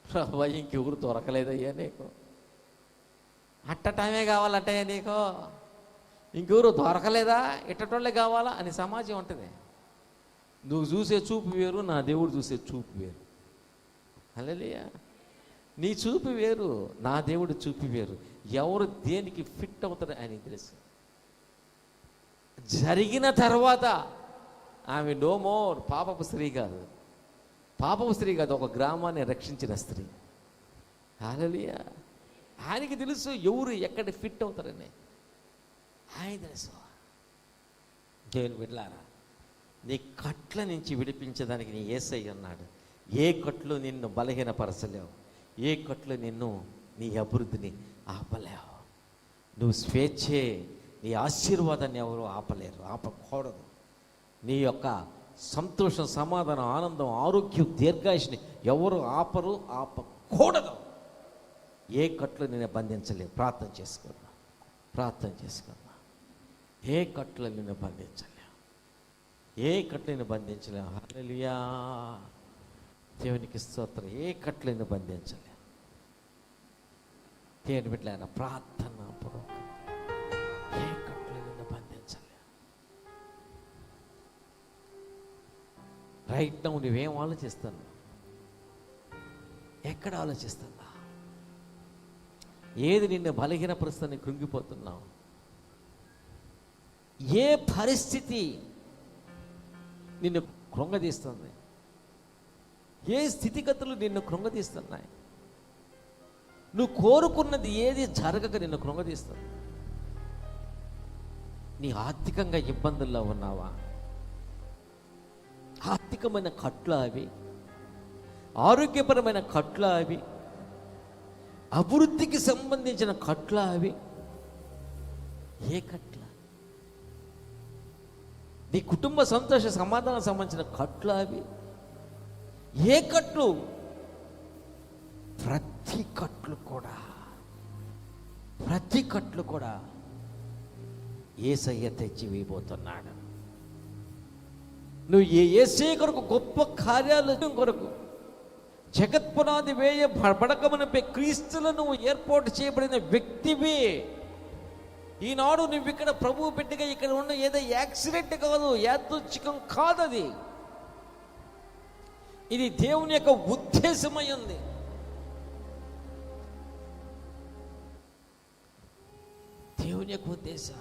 ప్రభా ఇంకెవరు దొరకలేదయ్యా నీకు, అట్టటమే కావాలంటయ్యా నీకు, ఇంకెవరు దొరకలేదా, ఇట్టటోళ్ళే కావాలా అని సమాజం ఉంటుంది. నువ్వు చూసే చూపు వేరు, నా దేవుడు చూసే చూపు వేరు. హల్లెలూయా. నీ చూపు వేరు, నా దేవుడు చూపు వేరు. ఎవరు దేనికి ఫిట్ అవుతారో ఆయనకి తెలుసు. జరిగిన తర్వాత ఆమె నో మోర్ పాపపు స్త్రీ కాదు, ఒక గ్రామాన్ని రక్షించిన స్త్రీ. హల్లెలూయా. ఆయనకి తెలుసు ఎవరు ఎక్కడ ఫిట్ అవుతారని ఆయన తెలుసు. దేవుని బిడ్డలారా, నీ కట్ల నుంచి విడిపించడానికి నీ యేసయ్య ఉన్నాడు. ఏ కట్లు నిన్ను బలహీనపరచలేవు, ఏ కట్లు నిన్ను నీ అభివృద్ధిని ఆపలేవు. నువ్వు స్వేచ్ఛే, నీ ఆశీర్వాదాన్ని ఎవరు ఆపలేరు, ఆపకూడదు. నీ యొక్క సంతోషం, సమాధానం, ఆనందం, ఆరోగ్యం, దీర్ఘాయుష్ని ఎవరు ఆపకూడదు. ఏ కట్లు నిన్ను బంధించలేవు. ప్రార్థన చేసుకున్నా. ఏ కట్లు నిన్ను బంధించలేవు, ఏ కట్లు నిన్ను బంధించలేవు. హల్లెలూయా. దేవునికి స్తోత్రం. ఏ కట్లు నిన్ను బంధించలేవు. దేవుని బిడ్డలారా, ప్రార్థన పూర్వక ఏ కట్లు నిన్ను బంధించలేవు. రైట్ నౌ నువ్వేం ఆలోచిస్తున్నా? ఎక్కడ ఆలోచిస్తున్నా? ఏది నిన్ను బలహీనపరుస్తుందని కృంగిపోతున్నావు? ఏ పరిస్థితి నిన్ను కృంగదీస్తుంది? ఏ స్థితిగతులు నిన్ను కృంగదీస్తున్నాయి? నువ్వు కోరుకున్నది ఏది జరగక నిన్ను కృంగదీస్తుంది? నీ ఆర్థికంగా ఇబ్బందుల్లో ఉన్నావా? ఆర్థికమైన కట్ల అవి, ఆరోగ్యపరమైన కట్ల అవి, అభివృద్ధికి సంబంధించిన కట్ల అవి. ఏ కట్ల? నీ కుటుంబ సంతోష సమాధానం సంబంధించిన కట్ల అవి. ఏ కట్లు? ప్రతి కట్లు కూడా యేసయ్య తెచ్చి వేయబోతున్నాడు. నువ్వు యేసయ్య కొరకు గొప్ప కార్యాలు కొరకు జగత్పునాది వేయ పడకమునపై క్రీస్తులో నువ్వు ఏర్పాటు చేయబడిన వ్యక్తివి. ఈనాడు నువ్వు ఇక్కడ ప్రభువు బిడ్డగా ఇక్కడ ఉన్న ఏదో యాక్సిడెంట్ కాదు, యాదృచ్ఛికం కాదది. ఇది దేవుని యొక్క ఉద్దేశమై ఉంది. దేవుని యొక్క ఉద్దేశం.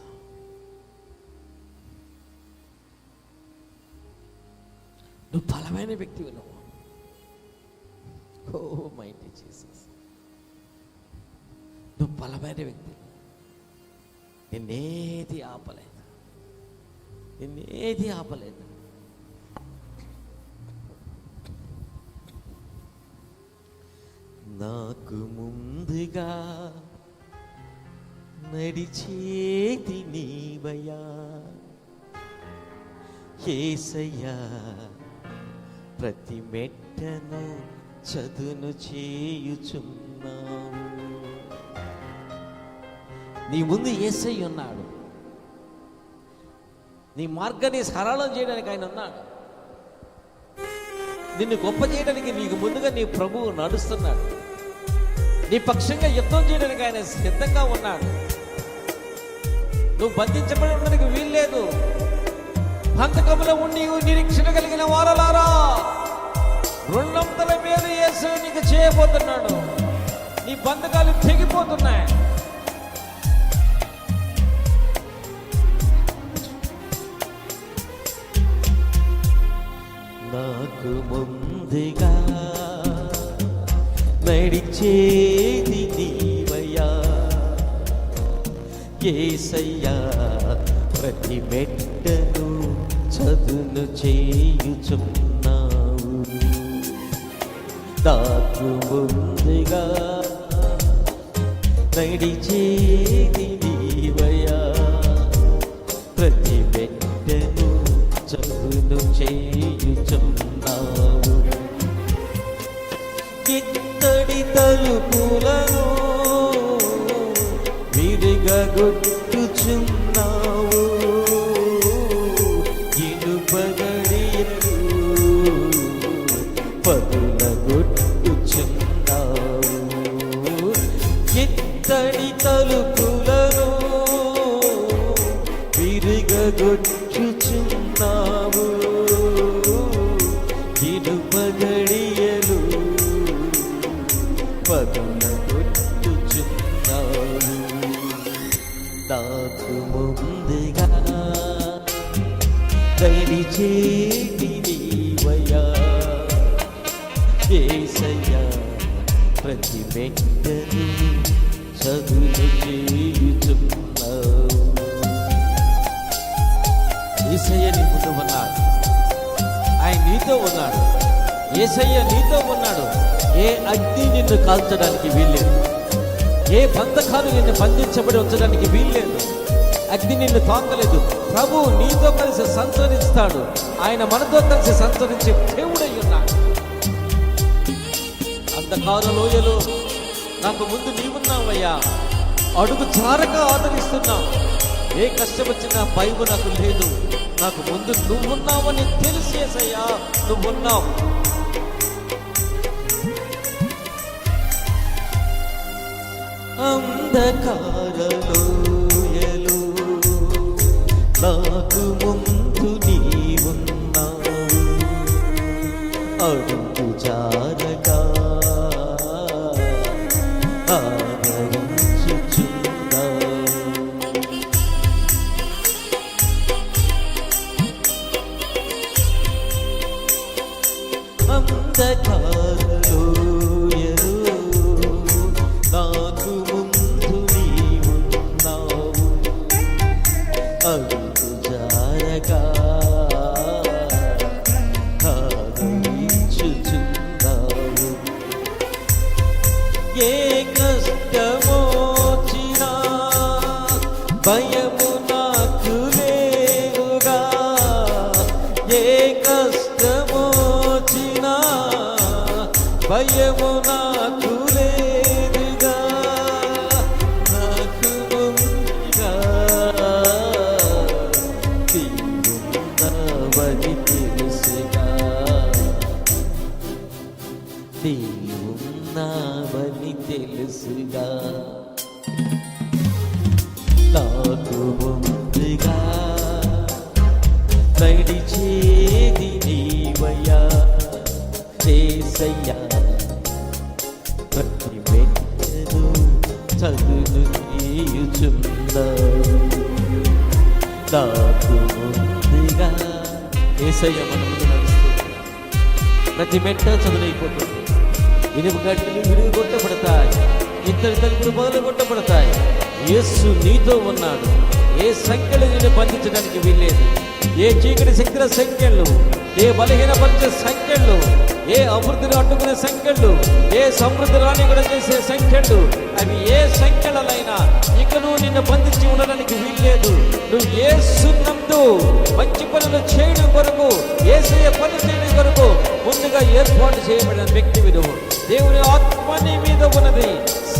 నువ్వు బలమైన వ్యక్తివి. నువ్వు ఓ మైటీ జీసస్, నువ్వు బలమైన వ్యక్తి. నిన్నేది ఆపలేదు. నాకు ముందుగా నడిచేది నీవయ్యా యేసయ్యా, ప్రతి మెట్టను చదును చేయుచున్నావు. నీ ముందు యేసయ్య ఉన్నాడు. నీ మార్గాన్ని సరళం చేయడానికి ఆయన ఉన్నాడు. నిన్ను గొప్ప చేయడానికి నీకు ముందుగా నీ ప్రభువు నడుస్తున్నాడు. నీ పక్షంగా యుద్ధం చేయడానికి ఆయన సిద్ధంగా ఉన్నాడు. నువ్వు బంధించబడి ఉండడానికి వీల్లేదు. బంధకములో ఉండి నిరీక్షణ కలిగిన వారలారా, రెండంతల మీద యేసు నీకు చేయబోతున్నాడు. నీ బంధకాలు తెగిపోతున్నాయి. నాకు ముందుగా నడిచేది నీవయ్యా యేసయ్యా, ప్రతి మెట్టను చదును చేయుచున్నావు. నాకు ముందుగా నడిచేది నీవయ్యా, ప్రతి మెట్టను చదును చేయుచున్నావు. ఇత్తడి తలుపులను విరిగగొట్టుచున్నావు. ఇనుపగడియలు పగులగొట్టుచున్నావు. ఇత్తడి తలుపులను విరిగగొట్టుచున్నావు. ఇనుపగడియలు పగులగొట్టుచున్నావు. నాకు ముందుగా నడిచేది నీవయ్యా యేసయ్యా, ప్రతి మెట్టను చదును చేయుచున్నావు. యేసయ్య నీ ముందు ఉన్నాడు. ఆయన నీతో ఉన్నాడు. యేసయ్య నీతో ఉన్నాడు. ఏ అగ్ని నిన్ను కాల్చడానికి వీల్లేదు. ఏ బంధకాలు నిన్ను బంధించబడి ఉంచడానికి వీల్లేదు. అగ్ని నిన్ను తాకలేదు. ప్రభు నీతో కలిసి సంచరిస్తాడు. ఆయన మనతో కలిసి సంచరించే దేవుడై ఉన్నాడు. అంధకార లోయలో నాకు ముందు నీవున్నావయ్యా. అడుగు చారక ఆదరిస్తున్నావు. ఏ కష్టం వచ్చినా భయం నాకు లేదు. నాకు ముందు నువ్వున్నావని తెలిసేసయ్యా, నువ్వున్నావు. అంధకార లోయలో నాకు ముందు నీవున్నావు. అంధకారలోయలో నాకు ముందు నీవున్నావు, అడుగు జారగా ఆదరించుచున్నావు. ఏ కష్టమోచినా భయము నాకు లేవుగా, ఏ కష్టమోచినా భయము నాకు లేదుగా, నాకు ముందుగా నీవున్నావని తెలుసుగా, నీవున్నావని తెలుసుగా. నాకు ముందుగా నడిచేది నీవయ్యా యేసయ్యా, ప్రతి మెట్టును చదును నీయుచున్నావు. నాకు ముందుగా యేసయ్య మన ముందు నడుస్తూ ప్రతి మెట్ట చదునైపోతుంది. ఇనుప గడ్డలు విరుగు కొట్టబడతాయి, ఇద్దరు తలుపులు మొదలు కొట్టబడతాయి. యేసు నీతో ఉన్నాడు. ఏ సంఖ్యలు నిన్ను బంధించడానికి వీల్లేదు. ఏ చీకటి శక్తుల సంఖ్యలు, ఏ బలహీనపరిచే సంఖ్యలు, ఏ అభివృద్ధిని అడ్డుకునే సంఖ్యలు, ఏ సమృద్ధి రాని కూడా చేసే సంఖ్యలు, అవి ఏ సంఖ్యలైనా ఇక నువ్వు నిన్ను బంధించి ఉండడానికి వీల్లేదు. నువ్వు యేసునందు మంచి పనులు చేయడం కొరకు, యేసయ్య పనులు చేయడం కొరకు ముందుగా ఏర్పాటు చేయబడిన వ్యక్తివి నువ్వు. దేవుని ఆత్మ నీ మీద ఉన్నది.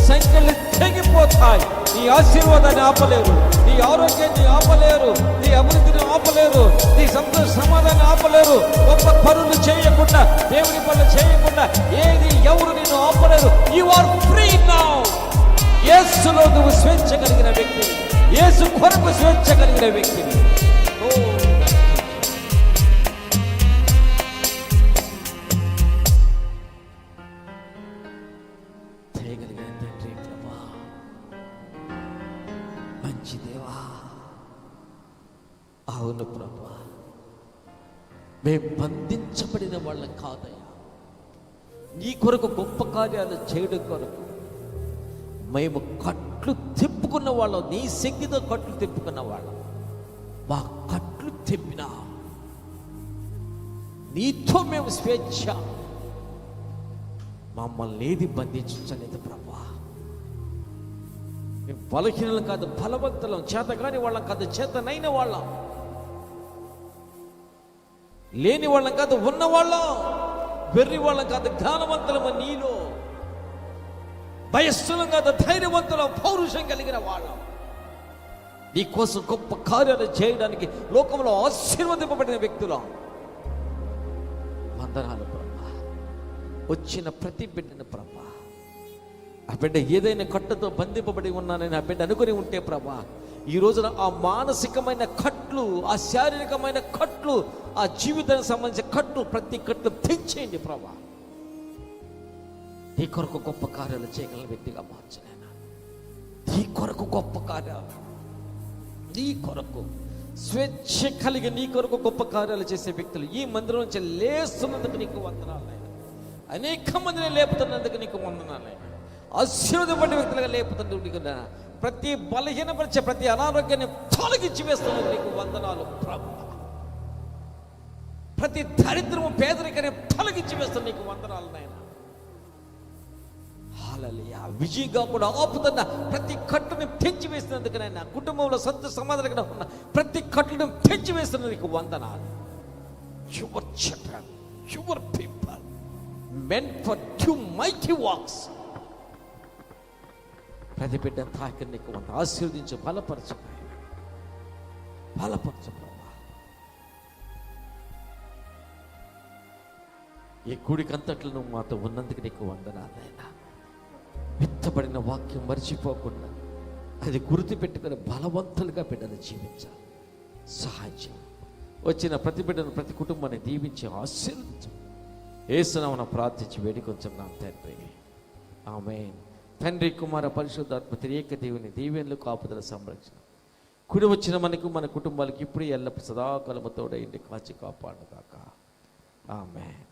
సంఖ్యలు తెగిపోతాయి. నీ ఆశీర్వాదాన్ని ఆపలేరు, నీ ఆరోగ్యాన్ని ఆపలేరు, నీ అభివృద్ధిని ఆపలేరు, నీ సంతోష సమాధానాన్ని ఆపలేరు. గొప్ప పనులు చేయకుండా, దేవుని పనులు చేయకుండా ఏది ఎవరు నిన్ను ఆపలేరు. You are free now. యేసులో నువ్వు స్వేచ్ఛ కలిగిన వ్యక్తివి, యేసు కొరకు స్వేచ్ఛ కలిగిన వ్యక్తివి. మంచి దేవా, అవును ప్రభా, మేము బంధించబడిన వాళ్ళం కాదయ్యా. నీ కొరకు గొప్ప కార్యాలు చేయడం కొరకు మేము కట్లు తిప్పుకున్న వాళ్ళం, నీ శక్తితో కట్లు తిప్పుకున్న వాళ్ళం. మా కట్లు తిప్పినా నీతో మేము స్వేచ్ఛ. మమ్మల్ని ఏది బంధించలేదు ప్రభా. మేము బలహీనలం కాదు, బలవంతులం, చేతగాని వాళ్ళం కాదు, చేతనైన వాళ్ళం, లేని వాళ్ళం కాదు, ఉన్నవాళ్ళం, వెర్రి వాళ్ళం కాదు, జ్ఞానవంతులము నీలో, భయస్థులం కాదు, ధైర్యవంతులం, పౌరుషం కలిగిన వాళ్ళం. నీ కోసం గొప్ప కార్యాలు చేయడానికి లోకంలో ఆశీర్వదింపబడిన వ్యక్తులం. వందనాలు ప్రభా. వచ్చిన ప్రతి బిడ్డను ప్రభా, ఆ బిడ్డ ఏదైనా కట్టుతో బంధింపబడి ఉన్నానని ఆ బిడ్డ అనుకుని ఉంటే ప్రభా, ఈ రోజున ఆ మానసికమైన కట్లు, ఆ శారీరకమైన కట్లు, ఆ జీవితానికి సంబంధించిన కట్లు, ప్రతి కట్లు తెంచేయండి ప్రభా. నీ కొరకు గొప్ప కార్యాలు చేయగల వ్యక్తిగా మార్చలేనా? నీ కొరకు గొప్ప కార్యాలు, నీ కొరకు స్వేచ్ఛ కలిగి నీ కొరకు గొప్ప కార్యాలు చేసే వ్యక్తులు ఈ మందిరం నుంచి లేస్తున్నందుకు నీకు వందనాలైనా, అనేక మందిని లేపుతున్నందుకు నీకు వందనాలైనా, ఆశీర్వదింపబడిన వ్యక్తులుగా లేపుతున్నందుకు, ప్రతి బలహీనపరిచే ప్రతి అనారోగ్యాన్ని తొలగించి వేస్తున్నందుకు నీకు వందనాలు ప్రభువా. ప్రతి దరిద్రము పేదరికాన్ని తొలగించి వేస్తున్న నీకు వందనాలు నాయనా. హల్లెలూయా. విజయంగా కూడా ఆపుతున్న ప్రతి కట్టుని తెంచి వేసినందుకు నాయన, కుటుంబంలో సంతోష సమాధానంగా ఉన్న ప్రతి కట్టును తెంచి వేస్తున్న నీకు వందనాలు. Your children, your people meant for two mighty works. ప్రతి బిడ్డ తాకి నీకు వంద ఆశీర్వదించు, బలపరచు, బలపరచు ప్రభా. ఈ కూడికంతట్లు నువ్వు మాతో ఉన్నందుకు నీకు వందనాలైనా. విత్తబడిన వాక్యం మర్చిపోకుండా అది గుర్తు పెట్టుకుని బలవంతులుగా బిడ్డలు జీవించాలి. సహాయం వచ్చిన ప్రతి బిడ్డను, ప్రతి కుటుంబాన్ని దీవించి ఆశీర్వదించు. యేసునామమున ప్రార్థించి వేడుకొంచున్నాం తండ్రి, ఆమేన్. తండ్రి, కుమార, పరిశుద్ధాత్మ త్రియేక దేవుని దీవెనలు, కాపుదల, సంరక్షణ కుడి వచ్చిన మనకు, మన కుటుంబాలకు ఇప్పుడు ఎల్లప్పుడు సదాకాలము తోడైండి, కాచి కాపాడుగాక. ఆమేన్.